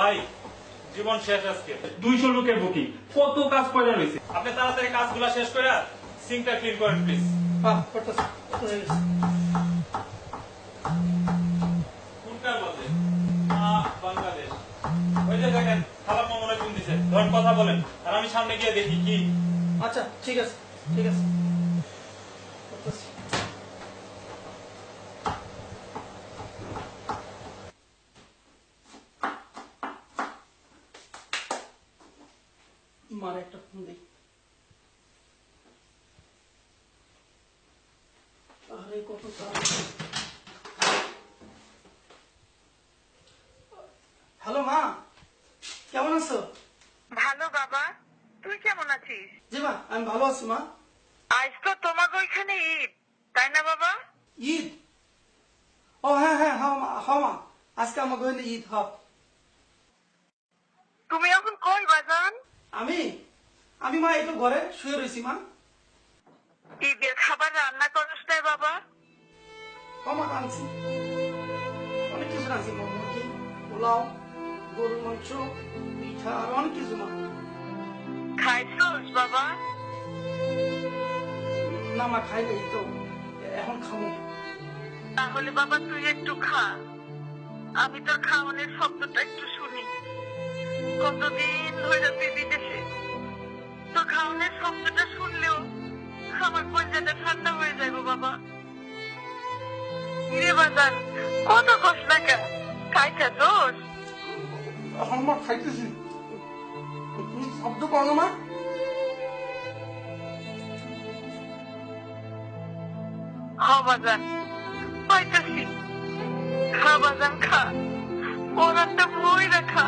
ভাই জীবন শেষ আজকে। 200 লোকের বুকিং, কত কাজ পড়ে রয়েছে। আপনি তাড়াতাড়ি কাজগুলো শেষ করে সিঙ্কটা ক্লিন করেন প্লিজ। কোনটা বলে বাংলাদেশ? ওই যে দেখেন খালাম্মা মনে ফোন দিছে, ধরেন কথা বলেন আর আমি সামনে গিয়ে দেখি কি। আচ্ছা ঠিক আছে ঠিক আছে। মার একটা ফোন দিই। আরে কত কাজ। হ্যালো মা, কেমন আছো? ভালো বাবা, তুই কেমন আছিস? জি মা, আমি ভালো আছি মা। আজ তো তোমাকে ওইখানে ঈদ, তাই না বাবা? ঈদ? ও হ্যাঁ হ্যাঁ হ্যাঁ মা, হ্যাঁ মা, আজকে আমাকে হইলে ঈদ। হ তুমি এখন কই বাজান? আমি আমি মা একটু ঘরে শুয়ে রয়েছি মা। ঈদের খাবার রান্না করস নাই বাবা? ও মা, আনছি অনেক কিছু আনছি মা, মুরগি, পোলাও, গরুর মাংস, পিঠা আর অনেক কিছু মা। খাইছস বাবা? না মা, খাই নাই তো, এখন খাবো। তাহলে বাবা তুই একটু খা, আমি তোর খাওয়ানোর শব্দটা একটু শুনি। কতদিন ধরে তুই বিদেশে, তোর খাওয়ানোর শব্দটা শুনলেও আমার কলিজাটা ঠান্ডা হয়ে যাবে বাবা। রে বাজান, কত কষ্ট লাগে, খাইছা তোর? এখন মা খাইতেছি, তুমি শব্দ করো না মা। খা বাজান, পাইতেছি, খা বাজান খা, ওরানটা বই রাখা।